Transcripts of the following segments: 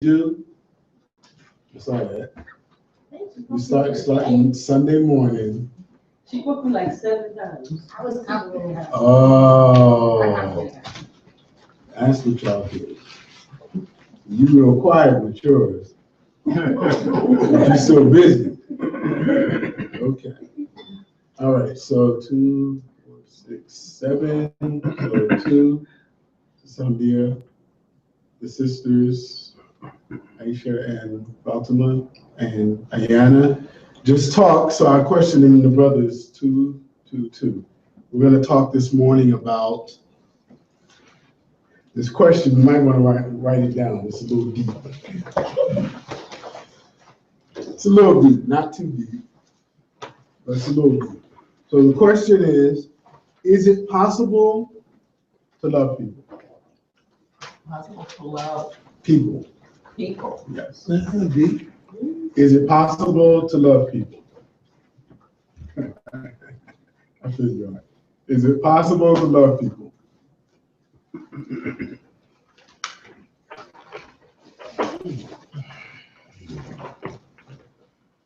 do. I saw that. We starting Sunday morning. She booked me like 7 times. I was complimenting her. Oh, that's what y'all did. You real quiet with yours. You're so busy. Okay. All right, so 2, 4, 6, 7, so 2, Sandia, the sisters, Aisha and Fatima and Ayana. Just talk, so I'm questioning the brothers, 2, 2, 2. We're gonna talk this morning about this question. You might wanna write it down, it's a little deep. It's a little deep, not too deep, but it's a little deep. So the question is it possible to love people? Possible to love People, people. yes. Deep. Is it possible to love people? I feel you right. Is it possible to love people?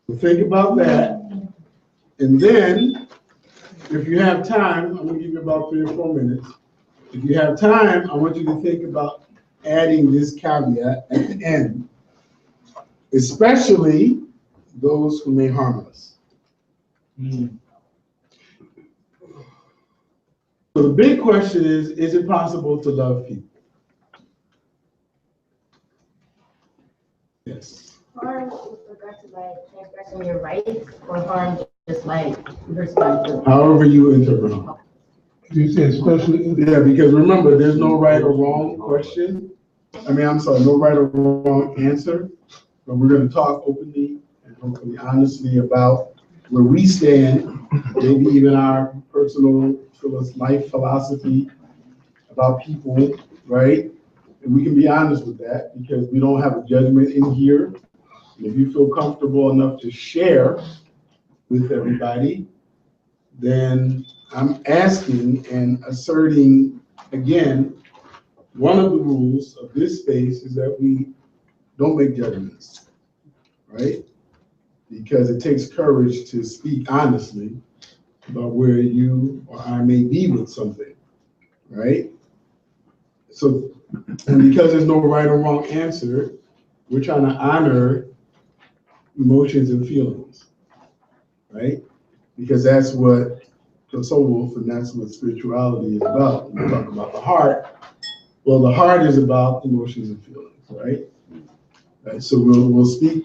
So think about that. And then, if you have time, I'm gonna give you about 3 or 4 minutes. If you have time, I want you to think about adding this caveat at the end, especially those who may harm us. So the big question is it possible to love people? Yes. Harm with regard to like transgressing your rights, or harm just like respect. However you interpret it. You said especially, Yeah, because remember, there's no right or wrong question. No right or wrong answer. But we're gonna talk openly and hopefully honestly about where we stand, maybe even our personal life philosophy about people, right? And we can be honest with that because we don't have a judgment in here. If you feel comfortable enough to share with everybody, then I'm asking and asserting again, one of the rules of this space is that we don't make judgments, right? Because it takes courage to speak honestly about where you or I may be with something, right? So, and because there's no right or wrong answer, we're trying to honor emotions and feelings, right? Because that's what Tasawwuf and that's what spirituality is about. When we talk about the heart, well, the heart is about emotions and feelings, right? So we'll speak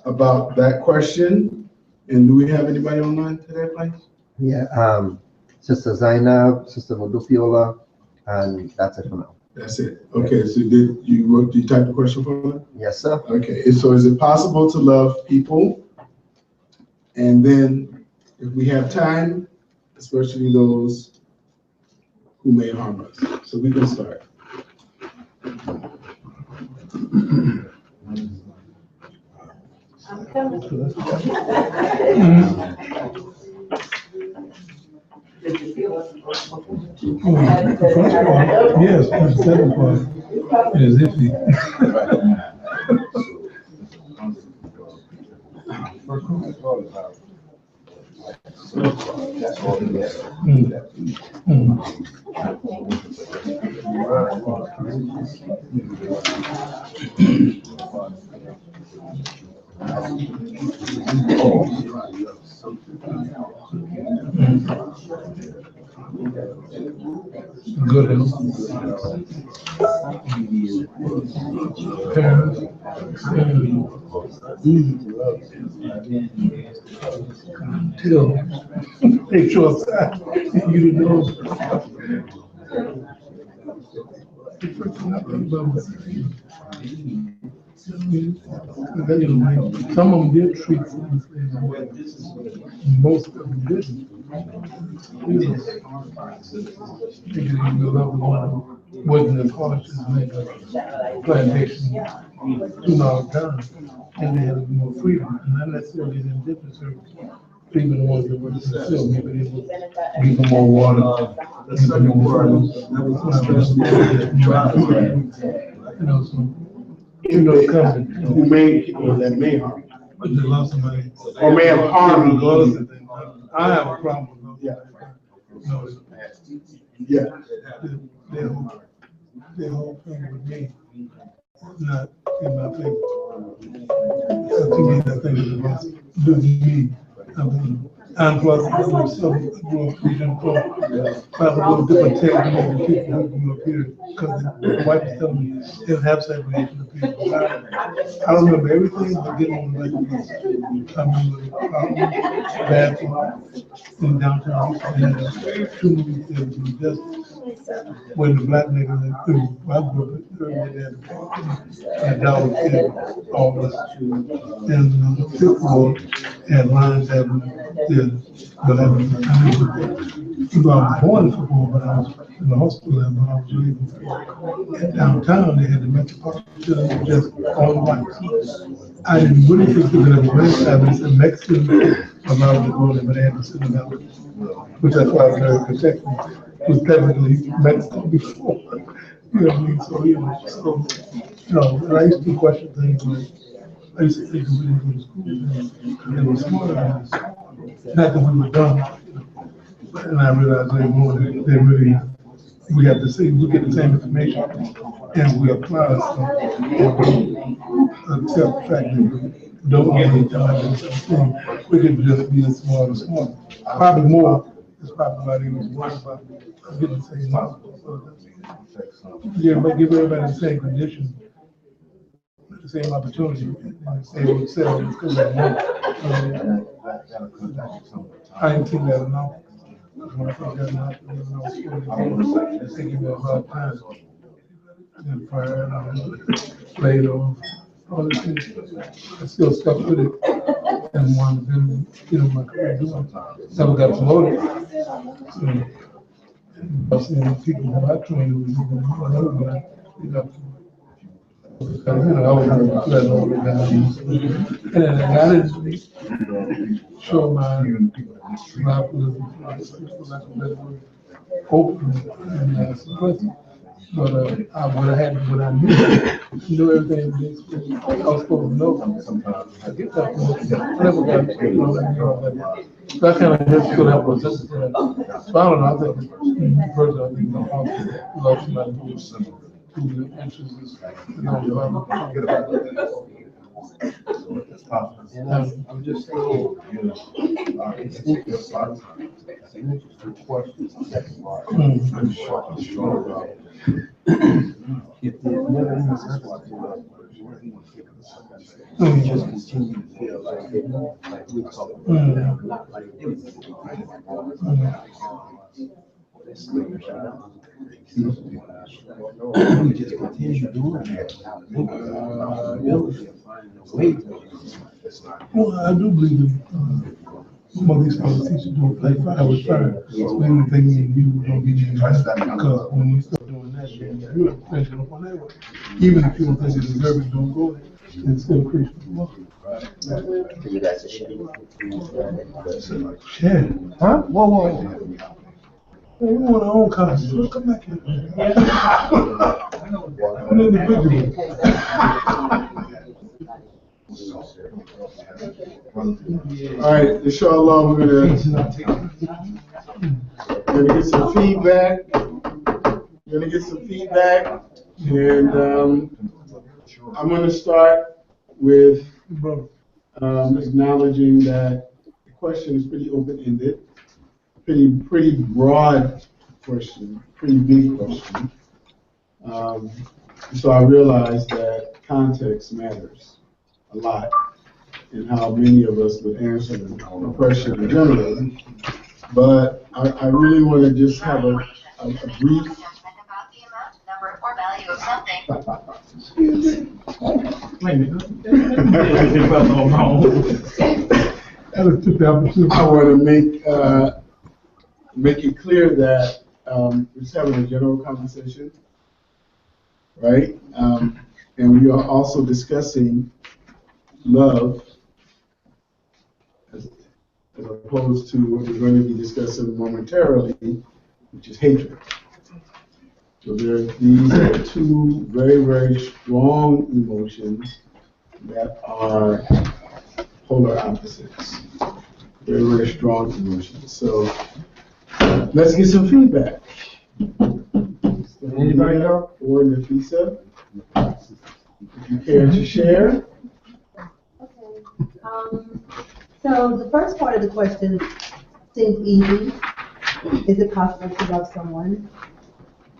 about that question. And do we have anybody online today, please? Yeah, Sister Zainab, Sister Modupiola, and that's it for now. That's it. Okay, so did you type the question for me? Yes, sir. Okay, so is it possible to love people? And then if we have time, especially those who may harm us. So we can start. I'm coming. Did you feel it? yes, the second part is iffy. Good health. Parents. Till make sure you know. Some of them did treat them, most of them didn't. The level one wasn't as harsh as the plantation 2 miles down, and they had more freedom, and not necessarily the indigenous even the ones that were still, maybe they would give them more water, give them more food. So You know, coming. who may, or that may harm you. But they lost somebody. Or may have harmed Regardless you. of that, I have a problem with Yeah. no, Yeah, their whole thing with me, not in my favor. To me, that thing is about do me. And plus, I grew up Region 4. I have a little different take than the people who grew up here, because the white was telling me they don't have segregation of people. I don't remember everything, but getting on the right place. I remember bathroom in downtown Houston, had 2 movie theaters in the desert. When the black niggas, I grew up, they had a dollar theater, all this. And Fifth Ward and Lions Avenue, yeah. But I was born in football, but I was in the hospital when I was leaving. And downtown, they had the Metropolitan just all white. I didn't really think they were going to have this Mexican allowed to go there, but they had to sit in that, which that's why I was very protective. It was technically Mexican before. You know what I mean? So, and I used to question things like, I used to think we didn't go to school, they were smarter. Not that we were dumb, and I realized later on that they really, we have the same, we get the same information, and we apply it. Accept the fact that we don't need to we could just be as smart as smart. Probably more, it's probably why they was worried about getting the same knowledge. Yeah, but give everybody the same condition, the same opportunity, and the same self, because they know. I didn't think that enough. When I think that enough, they give me a hard time. And fire, and I laid off, all these things. I still stuck with it and wanted to, my career doing. Never got promoted. So, I was seeing people who I trained with, another guy, they got promoted. I was letting all the guys. And I didn't show my open and suppressive. But what I knew everything I was supposed to know. I get that from I never got so I kind of just feel that was just so I don't know, I think personally, I think I love somebody who's interested I'm just still, questions. I'm sure about if there's never any circumstance we just continue to feel like we talk about not like we just continue doing that. Ability of finding a way to. Well, I do believe in some of these politicians do like 5 hours fire. So anything you don't be doing because when you start doing that, you're not pressure up on that way. Even if you don't think you deserve it, don't go there. It's still creating the law. You guys are sharing. Share. Huh? Whoa. Hey, we want our own cars. Let's come back here. An individual. all right, inshallah, we're gonna get some feedback. We're gonna get some feedback, and I'm gonna start with acknowledging that the question is pretty open-ended, pretty broad question, pretty big question. So I realize that context matters a lot in how many of us would answer the question generally. But I really want to just have a brief. I want to make it clear that we're just having a general conversation, right? And we are also discussing love as opposed to what we're going to be discussing momentarily, which is hatred. So these are two very, very strong emotions that are polar opposites. Very, very strong emotions. So let's get some feedback. Anybody else? Or Nafisa, if you care to share. So the first part of the question seems easy. Is it possible to love someone?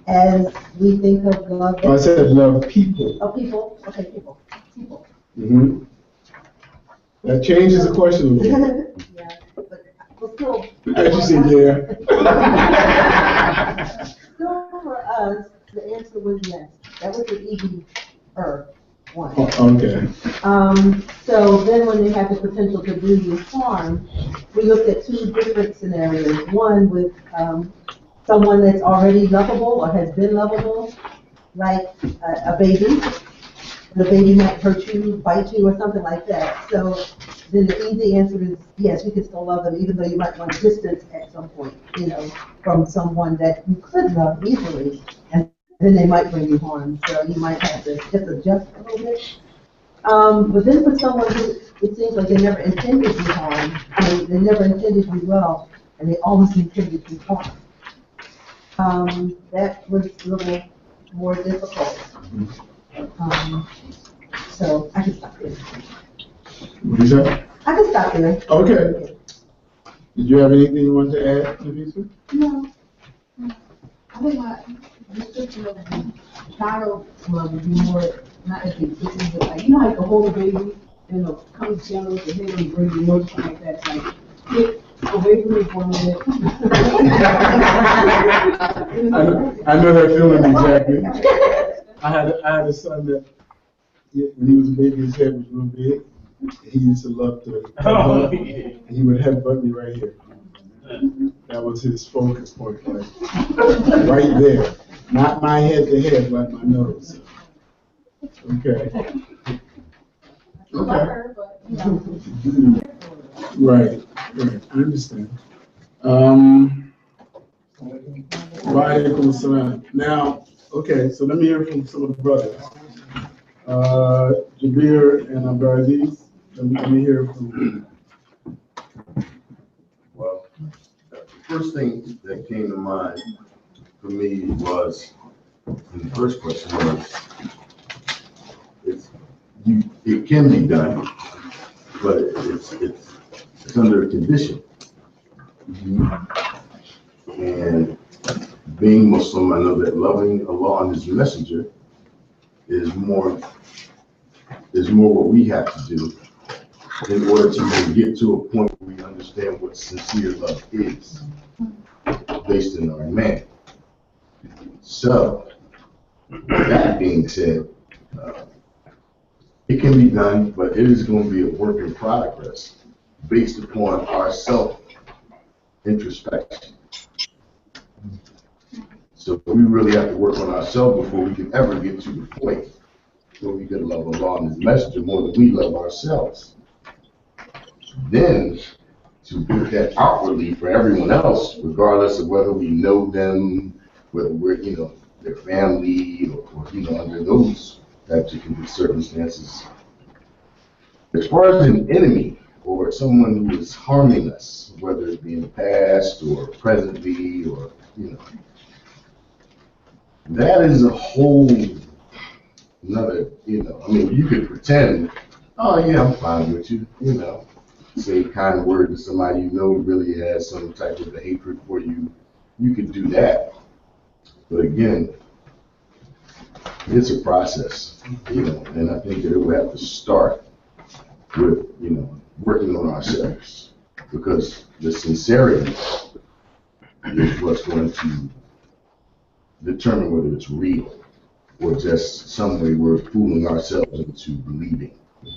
As we think of love. I said love people. Oh, people, okay, people. Mhm. That changes the question a little bit. Yeah, but we'll still. As you see there. Still for us, the answer was yes. That was the easy-er one. Okay. So then when they have the potential to do you harm, we looked at two different scenarios. One with, someone that's already lovable or has been lovable, like a baby. The baby might hurt you, bite you, or something like that. So then the easy answer is yes, you can still love them, even though you might want distance at some point, from someone that you could love easily, and then they might bring you harm. So you might have to just adjust a little bit. But then for someone who it seems like they never intended you harm, they never intended you well, and they always intended you harm. That was a little more difficult. So I can stop there. What is that? I can stop there. Okay. Did you have anything you want to add, Nafisa? No. I think my description of the child love would be more, not as big, but like, you know, like to hold a baby and the come gentle to him and bring you more, something like that. It's like, get away from me for a minute. I know that feeling exactly. I had a son that, when he was a baby, his head was real big. He used to love to headbutt, and he would headbutt me right here. That was his focus point, like, right there. Not my head to head, like my nose. Okay. Okay. Right, right, I understand. Waalaikum salam. Now, okay, so let me hear from some of the brothers. Jabir and Abdulaziz, let me hear from you. Well, the first thing that came to mind for me was, and the first question was, it can be done, but it's under a condition. And being Muslim, I know that loving Allah and His Messenger is more what we have to do in order to even get to a point where we understand what sincere love is, based in our man. So, that being said, it can be done, but it is going to be a work in progress based upon our self-introspection. So we really have to work on ourselves before we can ever get to the point where we can love Allah and His Messenger more than we love ourselves. Then, to do that outwardly for everyone else, regardless of whether we know them, whether we're, their family, or under those types of circumstances. As far as an enemy or someone who is harming us, whether it be in the past or presently, or that is a whole another. You could pretend, oh yeah, I'm fine with you, say a kind word to somebody really has some type of hatred for you. You could do that, but again, it's a process, and I think that it will have to start with, working on ourselves, because the sincerity is what's going to determine whether it's real or just some way we're fooling ourselves into believing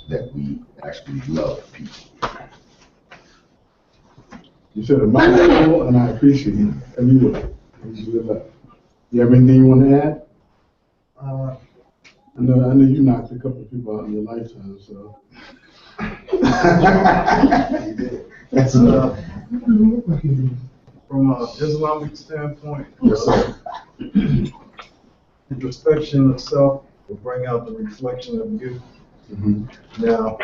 that we actually love people. You said a mouthful, and I appreciate it. Every word. You have anything you want to add? I know you knocked a couple of people out in your lifetime, so. That's enough. From an Islamic standpoint, Yes, sir. introspection of self will bring out the reflection of you. Mhm. Now,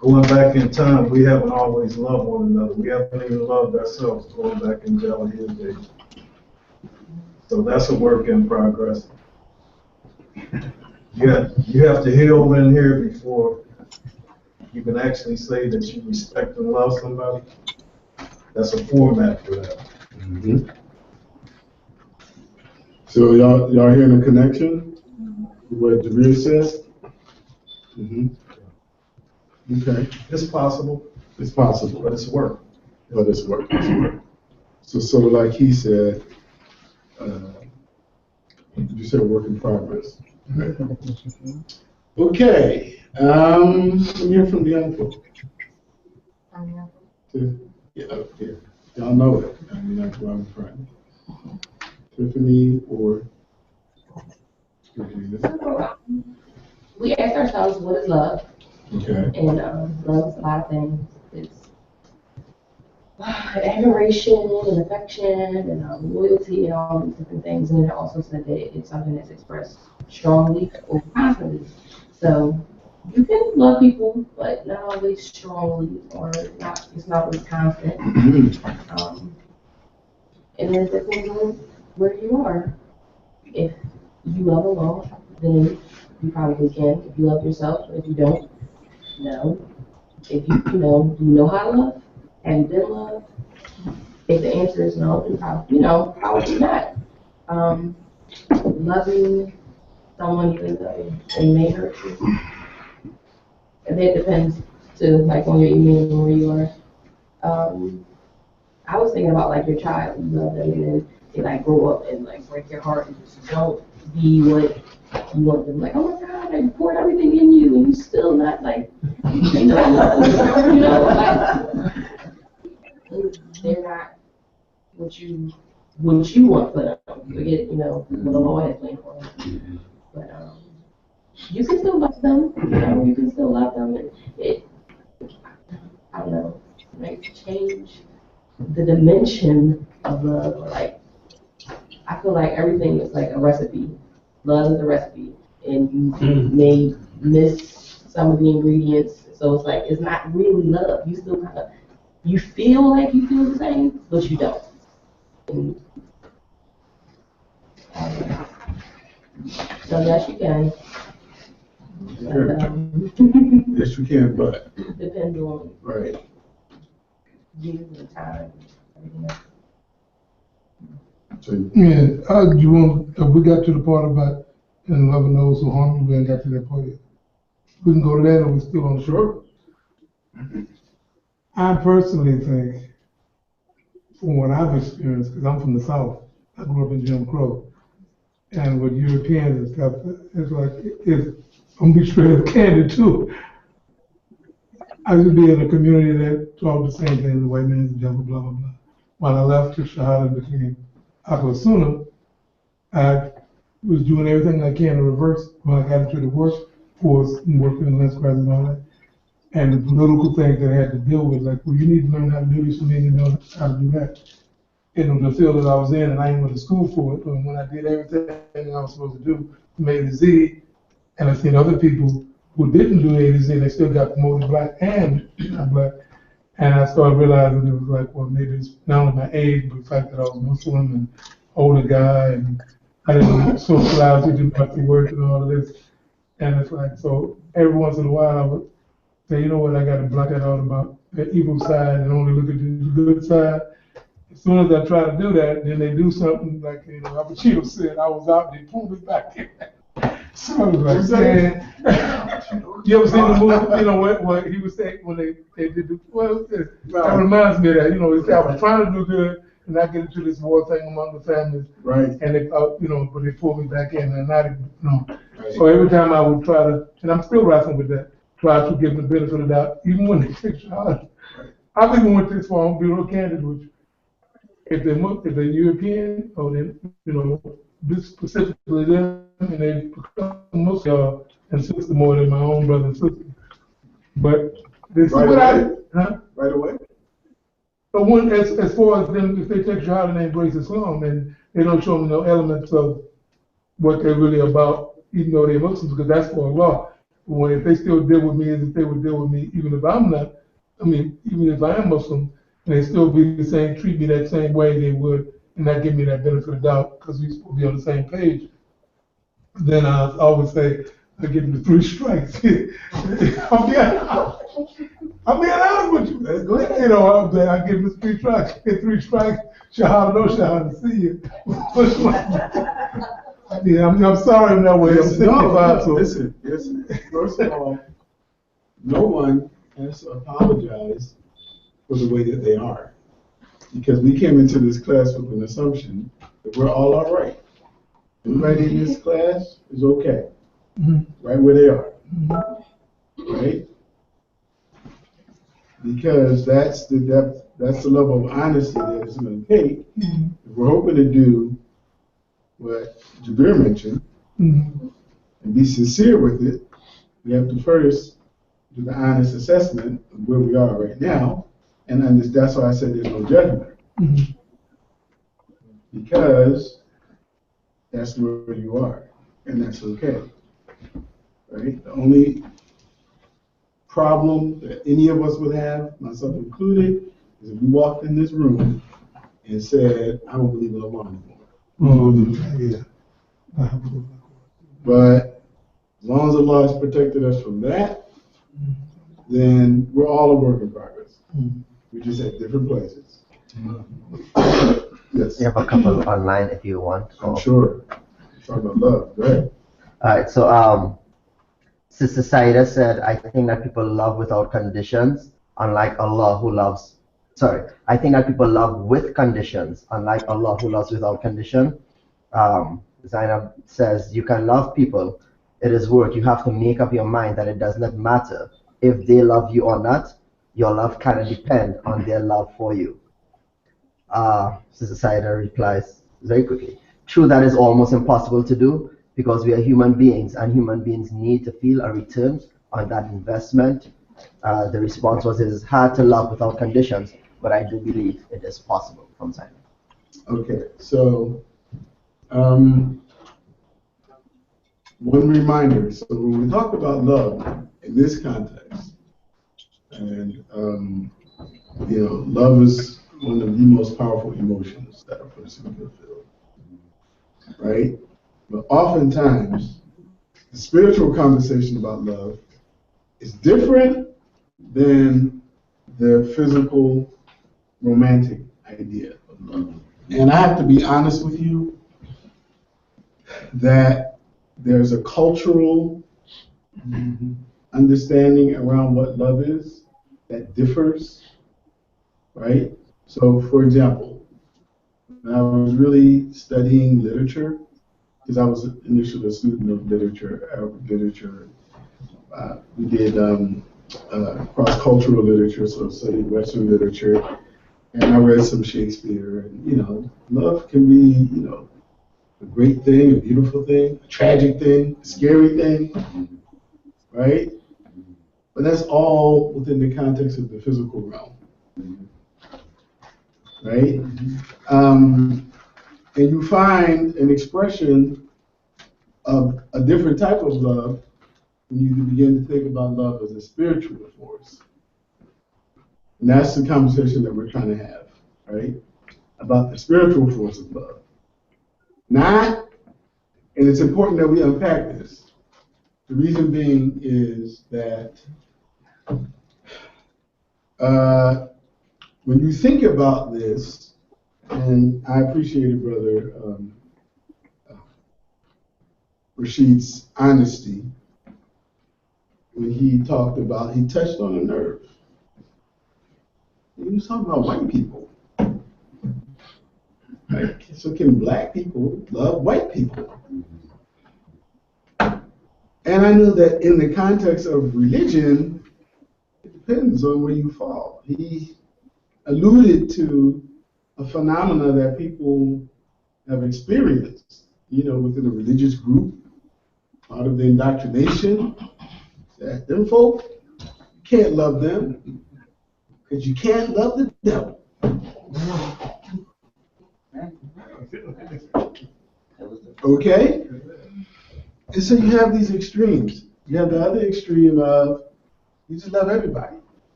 going back in time, we haven't always loved one another. We haven't even loved ourselves going back in Jolly days. So that's a work in progress. Yeah, you have to heal in here before you can actually say that you respect and love somebody. That's a format for that. Mhm. So y'all hearing the connection? What Jameer says? Mhm. Okay, It's possible, it's possible, but it's work. but it's work, it's work. So like he said, you said work in progress. Okay, let me hear from the young folk. Yeah, yeah, y'all know it. I mean, that's why I'm trying. Tiffany or? We ask ourselves, what is love? Okay. And love is a lot of things. It's admiration and affection and loyalty and all these different things. And it also said that it's something that's expressed strongly or constantly. So you can love people, but not always strongly or not. It's not always constant. And it depends on where you are. If you love alone, then you probably can. If you love yourself, if you don't, no. If you know, do you know how to love? Have you been loved? If the answer is no, then probably not. Loving someone even though they may hurt you. And that depends too, like on your email and where you are. I was thinking about like your child, you love them and then they like grow up and like break your heart and just don't be what you want them. Like, oh my God, I poured everything in you and you still not like, like they're not what you want for them. Forget, what the Lord has planned for them. But you can still love them, you can still love them. I don't know, like change the dimension of love. Like, I feel like everything is like a recipe. Love is a recipe, and you may miss some of the ingredients. So it's like, it's not really love. You still kind of, you feel like you feel the same, but you don't. And, so yes, you can. But, Yes, you can, but. depends on Right. you and time and everything else. So, Yeah, we got to the part about, and loving those who harm you, we ain't got to that part yet. We can go to that or we still on the shore. I personally think, from what I've experienced, because I'm from the South, I grew up in Jim Crow, and with Europeans and stuff, it's like, I'm gonna be straight up candid too. I used to be in a community that talked the same thing, the white man's the devil, blah, blah, blah. When I left to Shahada and became Akhlosuna, I was doing everything I can to reverse when I got into the workforce and working in less crisis and all that. And the political things that I had to deal with, like, well, you need to learn how to do this, you need to know how to do that. In the field that I was in, and I ain't went to school for it, but when I did everything I was supposed to do from A to Z, and I seen other people who didn't do A to Z, they still got promoted black and not black. And I started realizing it was like, well, maybe it's not only my age, but the fact that I was Muslim and older guy, and I didn't socialize with him after work and all of this. And it's like, so every once in a while I would say, you know what, I got to block that out about the evil side and only look at the good side. As soon as I try to do that, then they do something like, Abachito said, I was out, they pulled me back in. So I was like, man, you ever seen the movie, what he was saying when they did the, that reminds me of that, he said, I was trying to do good and not get into this war thing among the families. right. And they, but they pulled me back in and so every time I would try to, and I'm still wrestling with that, try to give them the benefit of the doubt, even when they take charge. I've even went this far, I'm being real candid with you. If they're European, or this specifically them, and they become Muslim and sister more than my own brother and sister. But this Right is what away? Right away? But as far as them, if they take Shahada and they embrace Islam, and they don't show me no elements of what they're really about, even though they're Muslims, because that's for Allah. When if they still deal with me as if they would deal with me, even if I'm not, even if I am Muslim, and they still be the same, treat me that same way they would, and not give me that benefit of doubt, because we supposed to be on the same page, then I always say, I give them the 3 strikes. I'm being honest with you. Go ahead. You know, I give them 3 strikes. Get 3 strikes. Shahada, no shahada, see you. Yeah, I'm sorry in that way. I'm 65, so. Listen. First of all, no one has to apologize for the way that they are. Because we came into this class with an assumption that we're all right. Everybody in this class is okay. Right where they are. Right? Because that's the depth, that's the level of honesty that it's going to take. If we're hoping to do what Jabir mentioned, and be sincere with it, we have to first do the honest assessment of where we are right now, and that's why I said there's no judgment. Because that's where you are, and that's okay. Right? The only problem that any of us would have, myself included, is if we walked in this room and said, I don't believe in Allah anymore. But as long as Allah has protected us from that, then we're all a work in progress. We're just at different places. Yes. You have a couple online if you want. I'm sure. Talking about love. Go ahead. Alright, so Sister Saida said, I think that people love without conditions, unlike Allah who loves, I think that people love with conditions, unlike Allah who loves without condition. Zainab says, you can love people, it is work. You have to make up your mind that it does not matter if they love you or not. Your love cannot depend on their love for you. Sister Saida replies very quickly, true, that is almost impossible to do, because we are human beings, and human beings need to feel a return on that investment. The response was, it is hard to love without conditions, but I do believe it is possible from Zainab. Okay, so one reminder. So when we talk about love in this context, and love is one of the most powerful emotions that a person can feel, right? But oftentimes, the spiritual conversation about love is different than the physical, romantic idea of love. And I have to be honest with you that there's a cultural understanding around what love is that differs, right? So, for example, when I was really studying literature, because I was initially a student of literature, Arabic literature. We did cross-cultural literature, so studied Western literature, and I read some Shakespeare. And love can be, a great thing, a beautiful thing, a tragic thing, a scary thing, right? But that's all within the context of the physical realm, right? And you find an expression of a different type of love when you begin to think about love as a spiritual force. And that's the conversation that we're trying to have, right? About the spiritual force of love. Not, and it's important that we unpack this. The reason being is that when you think about this, and I appreciated Brother Rashid's honesty when he talked about, he touched on a nerve. He was talking about white people. Right? So can black people love white people? And I know that in the context of religion, it depends on where you fall. He alluded to a phenomena that people have experienced, within a religious group, part of the indoctrination, that them folk, you can't love them, because you can't love the devil. Okay? And so you have these extremes. You have the other extreme of you just love everybody.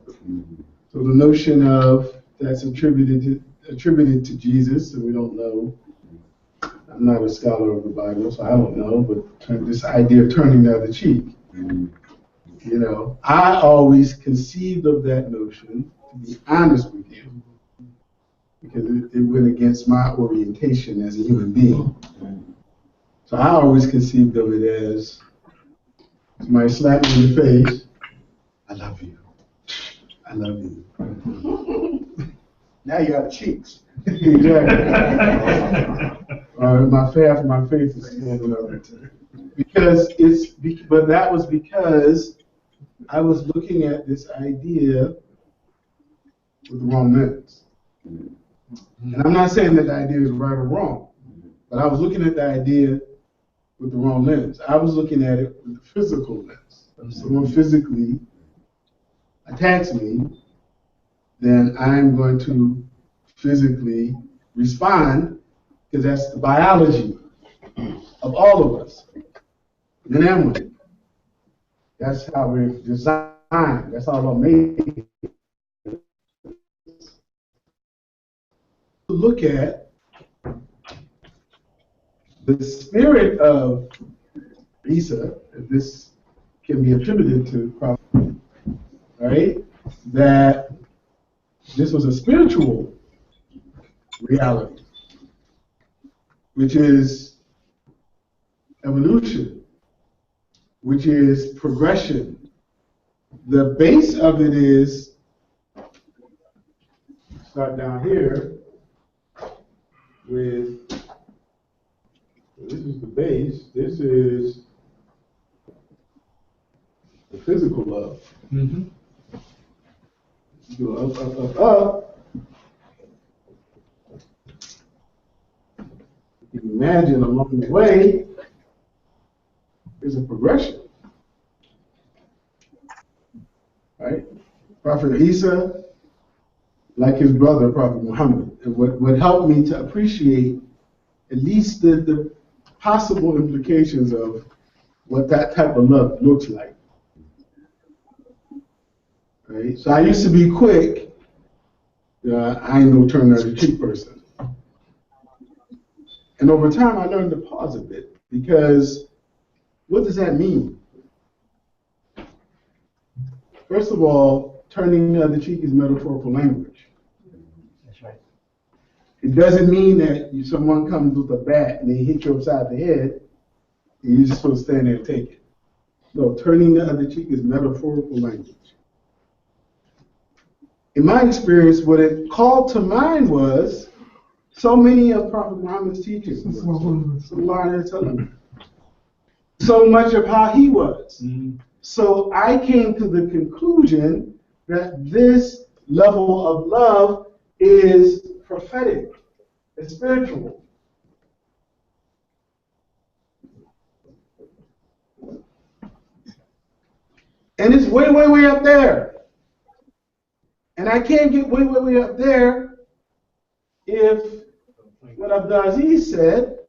So the notion of that's attributed to Jesus, and we don't know. I'm not a scholar of the Bible, so I don't know, but this idea of turning the other cheek. You know, I always conceived of that notion, to be honest with you, because it went against my orientation as a human being. So I always conceived of it as somebody slapped me in the face, I love you. I love you. Now you got cheeks. Exactly. My face is standing up. But that was because I was looking at this idea with the wrong lens. And I'm not saying that the idea is right or wrong, but I was looking at the idea with the wrong lens. I was looking at it with the physical lens. If someone physically attacks me, then I'm going to physically respond, because that's the biology of all of us, men and women. That's how we're designed. That's how we're made. Look at the spirit of Isa, if this can be attributed to Prophet, right? That this was a spiritual reality, which is evolution, which is progression. The base of it is, start down here with, this is the base, this is the physical love. Mm-hmm. Go up, up, up, up. You can imagine along the way, there's a progression. Right? Prophet Isa, like his brother, Prophet Muhammad, and what helped me to appreciate at least the possible implications of what that type of love looks like. Right? So I used to be quick. I ain't no turn the other cheek person. And over time, I learned to pause a bit, because what does that mean? First of all, turning the other cheek is metaphorical language. That's right. It doesn't mean that someone comes with a bat and they hit you upside the head and you're just supposed to stand there and take it. No, turning the other cheek is metaphorical language. In my experience, what it called to mind was so many of Prophet Muhammad's teachings. So much of how he was. So I came to the conclusion that this level of love is prophetic, it's spiritual. And it's way, way, way up there. And I can't get way, way, way up there if what Abdulaziz said,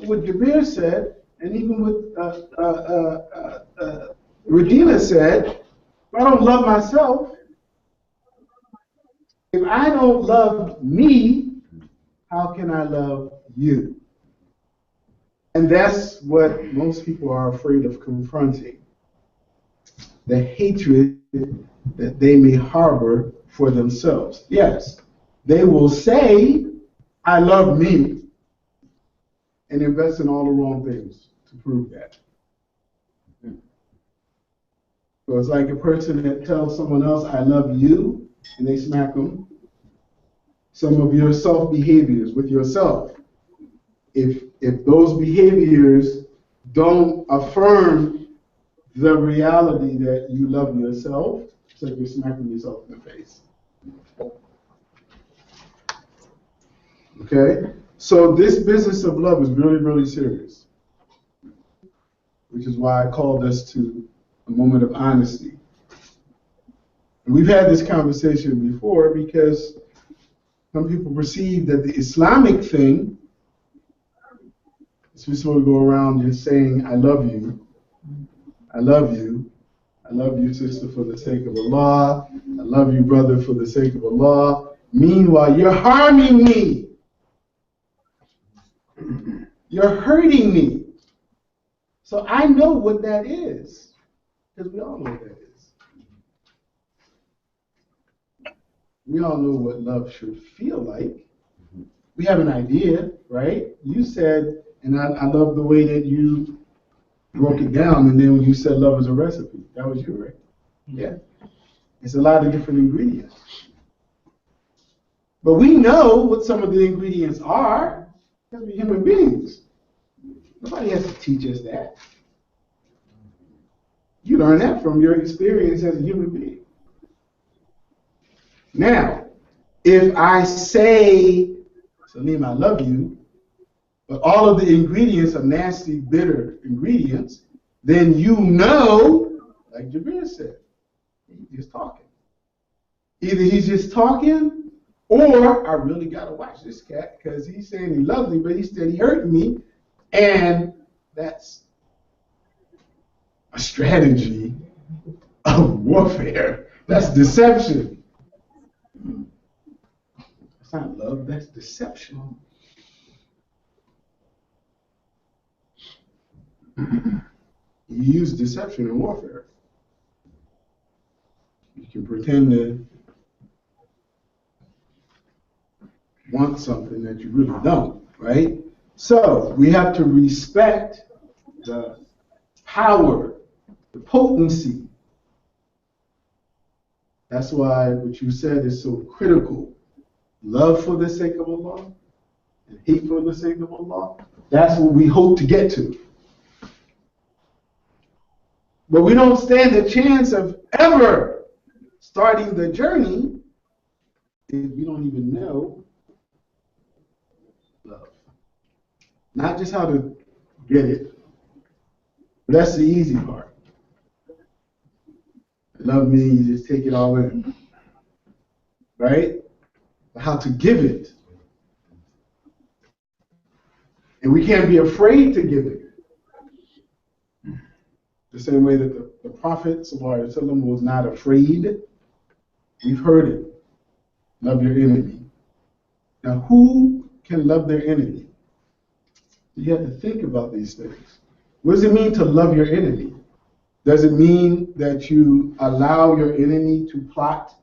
what Jabir said, and even what Regina said, if I don't love myself, if I don't love me, how can I love you? And that's what most people are afraid of confronting. The hatred that they may harbor for themselves. Yes, they will say, I love me, and invest in all the wrong things to prove that. So it's like a person that tells someone else, I love you, and they smack them. Some of your self-behaviors with yourself, if those behaviors don't affirm the reality that you love yourself, it's like you're smacking yourself in the face. Okay? So this business of love is really, really serious, which is why I called us to a moment of honesty. And we've had this conversation before, because Some people perceive that the Islamic thing is we're supposed to go around just saying, I love you, I love you, I love you, sister, for the sake of Allah, I love you, brother, for the sake of Allah. Meanwhile, you're harming me. You're hurting me. So I know what that is, because we all know what that is. We all know what love should feel like. We have an idea, right? You said, and I love the way that you broke it down, and then when you said love is a recipe, that was you, right? Yeah. It's a lot of different ingredients. But we know what some of the ingredients are, because we're human beings. Nobody has to teach us that. You learn that from your experience as a human being. Now, if I say, Salim, I love you, but all of the ingredients are nasty, bitter ingredients, then you know, like Jabir said, he's just talking. Either he's just talking, or I really got to watch this cat because he's saying he loves me, but he said he hurt me, and that's a strategy of warfare. That's deception. That's not love, that's deception. You use deception in warfare. You can pretend to want something that you really don't, right? So we have to respect the power, the potency. That's why what you said is so critical. Love for the sake of Allah and hate for the sake of Allah. That's what we hope to get to. But we don't stand a chance of ever starting the journey if we don't even know love. Not just how to get it. But that's the easy part. Love me, you just take it all in. Right? But how to give it. And we can't be afraid to give it. The same way that the Prophet ﷺ was not afraid. We've heard it. Love your enemy. Now, who can love their enemy? You have to think about these things. What does it mean to love your enemy? Does it mean that you allow your enemy to plot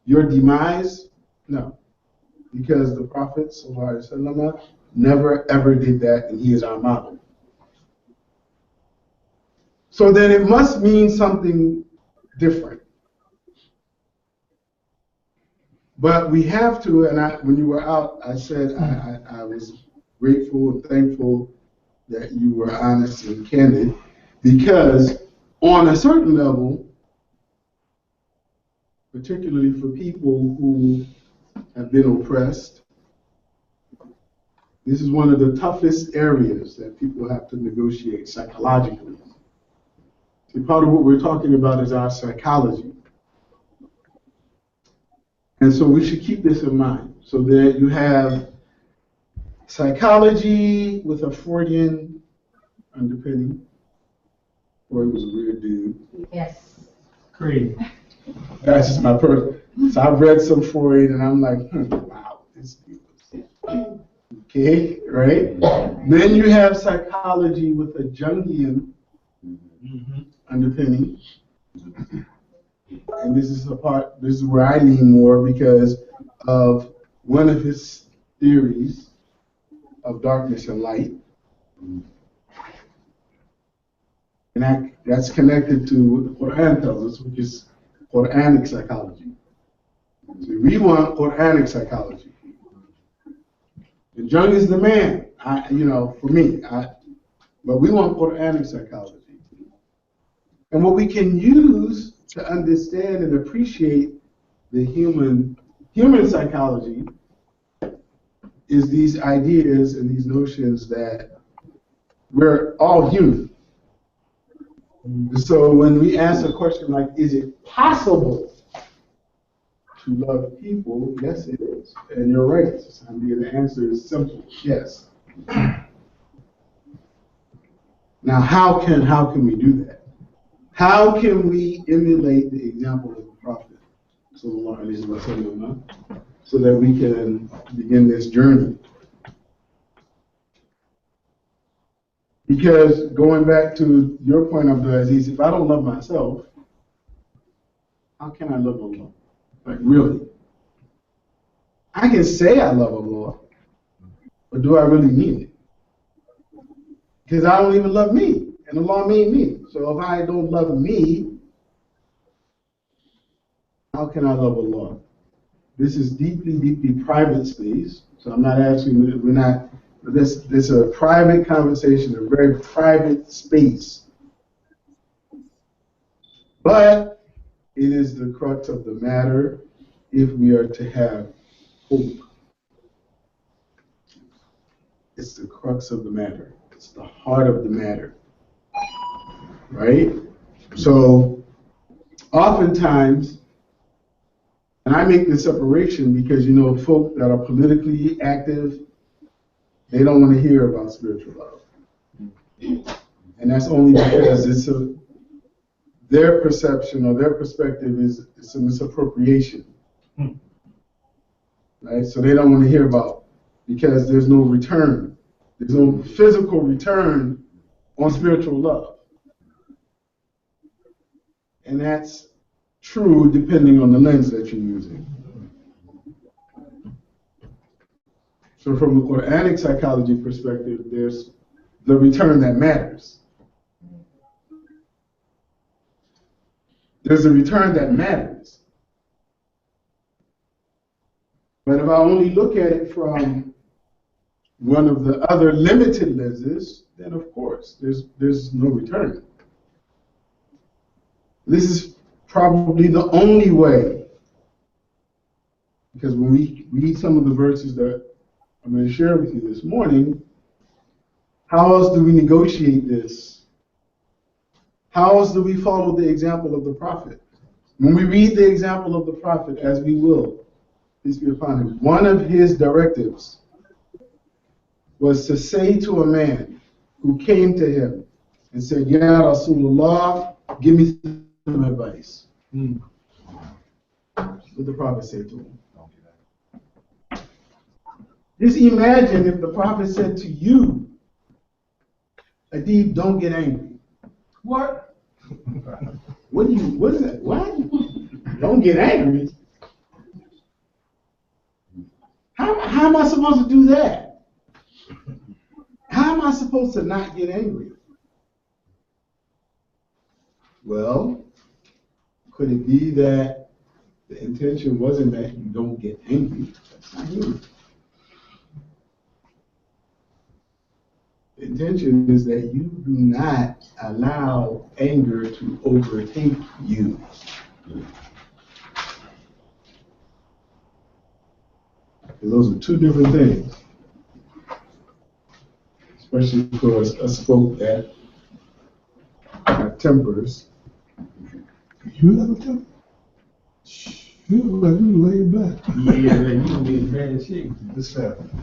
your demise? No. Because the Prophet ﷺ never ever did that, and he is our model. So then it must mean something different. But we have to, and when you were out, I said I was grateful and thankful that you were honest and candid, because on a certain level, particularly for people who have been oppressed, this is one of the toughest areas that people have to negotiate psychologically. See, part of what we're talking about is our psychology. And so we should keep this in mind. So that you have psychology with a Freudian underpinning. Freud was a weird dude. Yes. Great. That's just my personal. So I've read some Freud and I'm like, wow, this dude was okay, right? Then you have psychology with a Jungian underpinning. And this is where I lean more because of one of his theories of darkness and light. And that's connected to what the Quran tells us, which is Quranic psychology. So we want Quranic psychology. And Jung is the man, for me. But we want Quranic psychology. And what we can use to understand and appreciate the human psychology is these ideas and these notions that we're all human. So when we ask a question like, is it possible to love people? Yes, it is. And you're right, Sandy. The answer is simple, yes. Now, how can we do that? How can we emulate the example of the Prophet, sallallahu alaihi wasallam, so that we can begin this journey? Because going back to your point, Abdul Aziz, if I don't love myself, how can I love Allah? Like, really? I can say I love Allah, but do I really mean it? Because I don't even love me, and Allah made me. So if I don't love me, how can I love Allah? This is deeply, deeply private space. So I'm not asking, we're not, this is a private conversation, a very private space. But it is the crux of the matter if we are to have hope. It's the crux of the matter. It's the heart of the matter. Right? So, oftentimes, and I make this separation because, you know, folk that are politically active, they don't want to hear about spiritual love. And that's only because their perception or their perspective is a misappropriation. Right? So they don't want to hear about it because there's no return. There's no physical return on spiritual love. And that's true depending on the lens that you're using. So from a Quranic psychology perspective, there's the return that matters. There's a return that matters. But if I only look at it from one of the other limited lenses, then of course, there's no return. This is probably the only way, because when we read some of the verses that I'm going to share with you this morning, how else do we negotiate this? How else do we follow the example of the Prophet? When we read the example of the Prophet, as we will, peace be upon him, one of his directives was to say to a man who came to him and said, Ya Rasulullah, give me some advice. What the Prophet said to him. Just imagine if the Prophet said to you, Adib, don't get angry. What? What is that? What? Don't get angry? How am I supposed to do that? How am I supposed to not get angry? Well, could it be that the intention wasn't that you don't get angry? That's not you. The intention is that you do not allow anger to overtake you. And those are two different things. Especially for us folk that have tempers. You have a temper? You look like you laid back. Yeah, you don't be in bad shape. This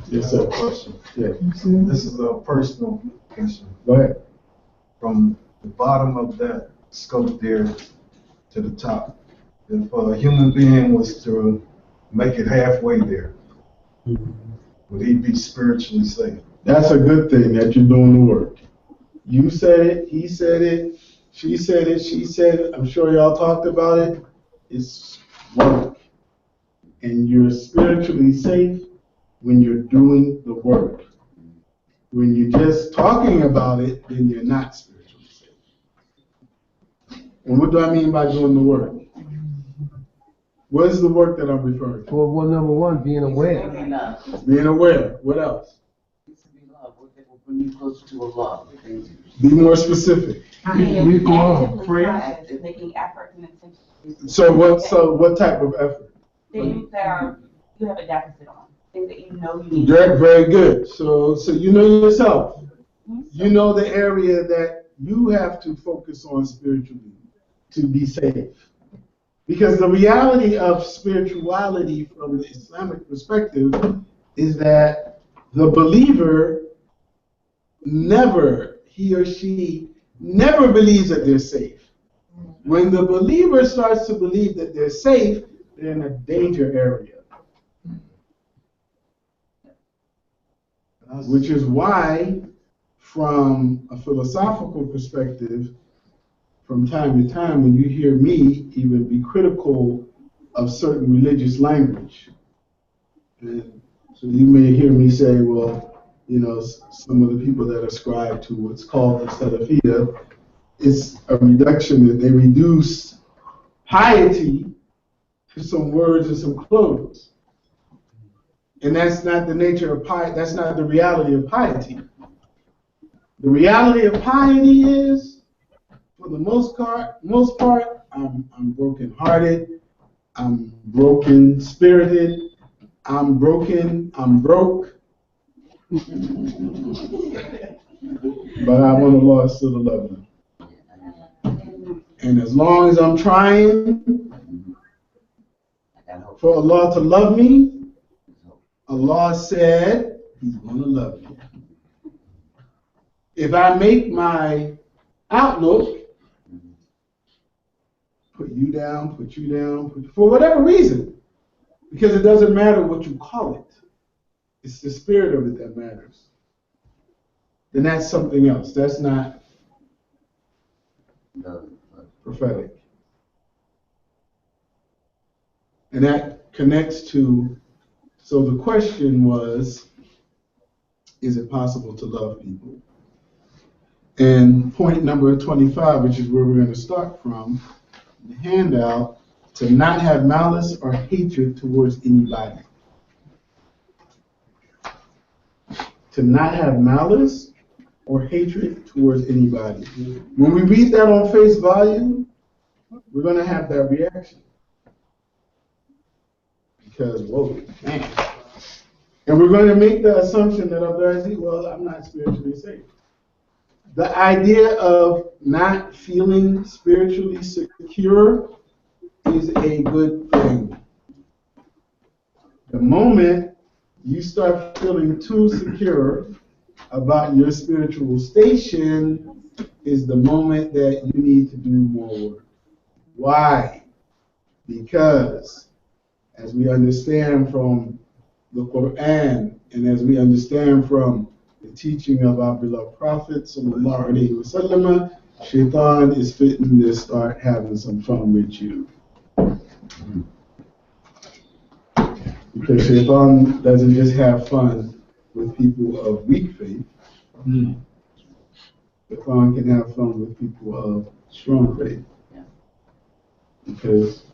Yes, sir. question. Yeah. This is a personal question. Go ahead. From the bottom of that scope there to the top, if a human being was to make it halfway there, would he be spiritually safe? That's a good thing that you're doing the work. You said it, he said it, she said it, she said it. I'm sure y'all talked about it. It's work. And you're spiritually safe when you're doing the work. When you're just talking about it, then you're not spiritually safe. And what do I mean by doing the work? What is the work that I'm referring to? Well, number one, being aware. Being aware. What else? When you close to Allah. Be more specific. Making effort and intentions. So what type of effort? Things that you have a deficit on. Things that you know you need. Very good. So you know yourself. You know the area that you have to focus on spiritually to be safe. Because the reality of spirituality from the Islamic perspective is that the believer never, he or she never believes that they're safe. When the believer starts to believe that they're safe, they're in a danger area. Which is why, from a philosophical perspective, from time to time, when you hear me even be critical of certain religious language, and so you may hear me say, well, you know, some of the people that ascribe to what's called the Salafiyya, it's a reduction that they reduce piety to some words and some clothes. And that's not the nature of piety, that's not the reality of piety. The reality of piety is, for the most part, I'm broken-hearted, I'm broken-spirited, I'm broken, I'm broke. But I want Allah still to love me. And as long as I'm trying for Allah to love me, Allah said He's going to love you. If I make my outlook put you down, for whatever reason, because it doesn't matter what you call it, it's the spirit of it that matters, then that's something else. That's not prophetic. And that connects to, so the question was, is it possible to love people? And point number 25, which is where we're going to start from, the handout, to not have malice or hatred towards anybody. To not have malice or hatred towards anybody. When we read that on face value, we're going to have that reaction. Because, whoa, man. And we're going to make the assumption that well, I'm not spiritually safe. The idea of not feeling spiritually secure is a good thing. The moment you start feeling too secure about your spiritual station is the moment that you need to do more work. Why? Because as we understand from the Quran and as we understand from the teaching of our beloved Prophet sallallahu alaihi wasallam, Shaitan is fitting to start having some fun with you. Because Shaitan doesn't just have fun with people of weak faith. Shaitan can have fun with people of strong faith. Because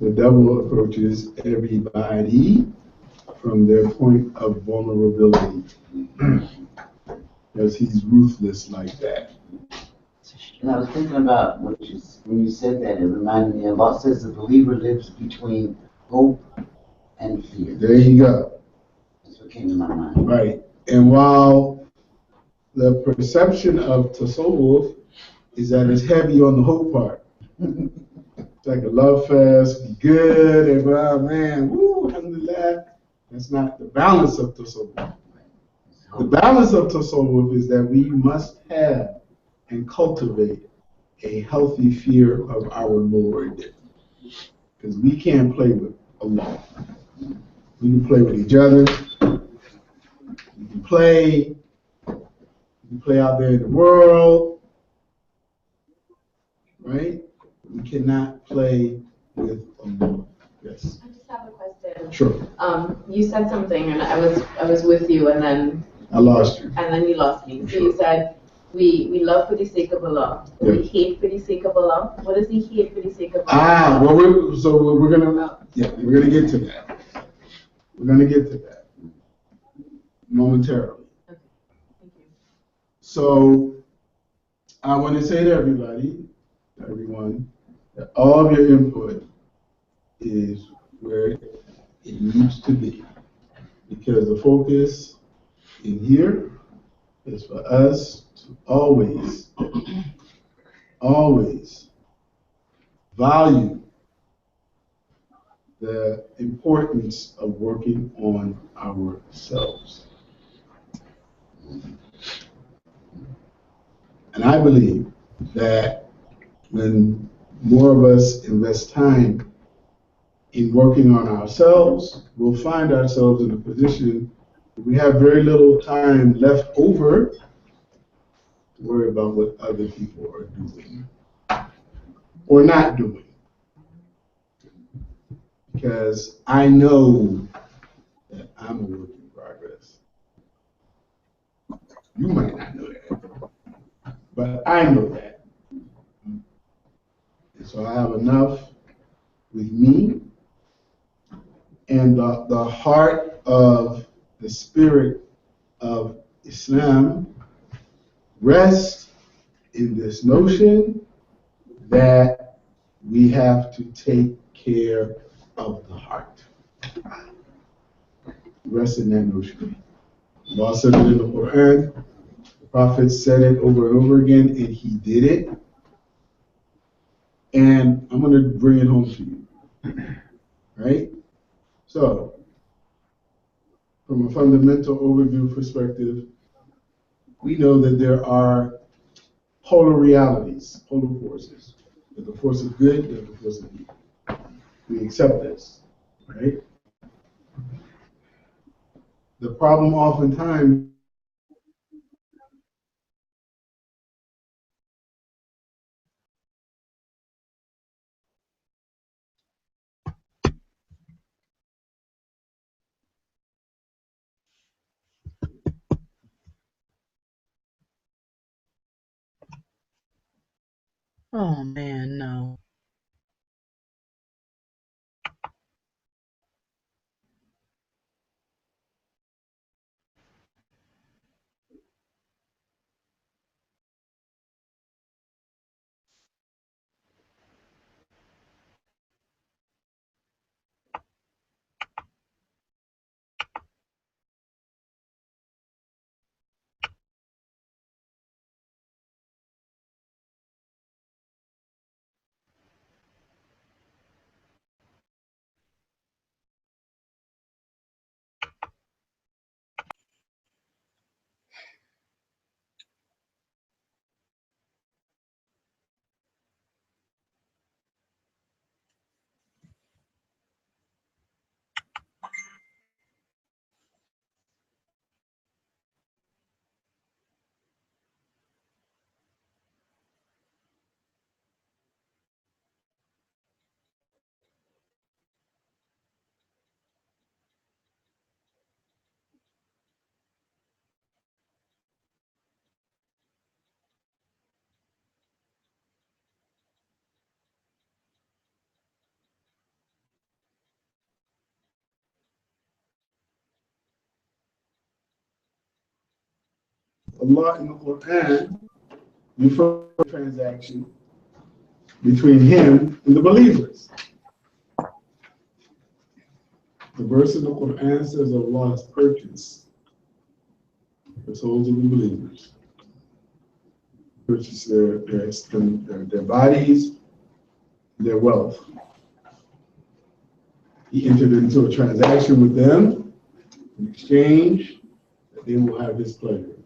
the devil approaches everybody from their point of vulnerability. Because he's ruthless like that. And I was thinking about when you said that, it reminded me of Allah says the believer lives between hope and fear. There you go. That's what came to my mind. Right. And while the perception of tasawwuf is that it's heavy on the hope part. It's like a love fest, be good, and oh man, woo, alhamdulillah. That's not the balance of tasawwuf. The balance of tasawwuf is that we must have and cultivate a healthy fear of our Lord. Because we can't play with Allah. We can play with each other. We can play out there in the world. Right? We cannot play with Allah. Yes. I just have a question. Sure. You said something, and I was with you, and then I lost you. And then you lost me. So you said we love for the sake of Allah. Yeah. We hate for the sake of Allah. What does He hate for the sake of Allah? Well, we're gonna get to that. We're gonna get to that momentarily. Okay. Thank you. So I want to say to everyone, that all of your input is where it needs to be, because the focus in here is for us to always value the importance of working on ourselves. And I believe that when more of us invest time in working on ourselves, we'll find ourselves in a position where we have very little time left over to worry about what other people are doing or not doing. Because I know that I'm a work in progress. You might not know that, but I know that. And so I have enough with me, and the heart of the spirit of Islam rests in this notion that we have to take care of the heart. Rest in that notion. Allah said it in the Quran. The Prophet said it over and over again, and he did it. And I'm going to bring it home to you. Right? So, from a fundamental overview perspective, we know that there are polar realities, polar forces. There's the force of good, there's the force of evil. We accept this, right? The problem oftentimes Oh man, no. Allah in the Quran refers to a transaction between him and the believers. The verse in the Quran says Allah has purchased the souls of the believers. Purchased their bodies, their wealth. He entered into a transaction with them in exchange that they will have his pleasure.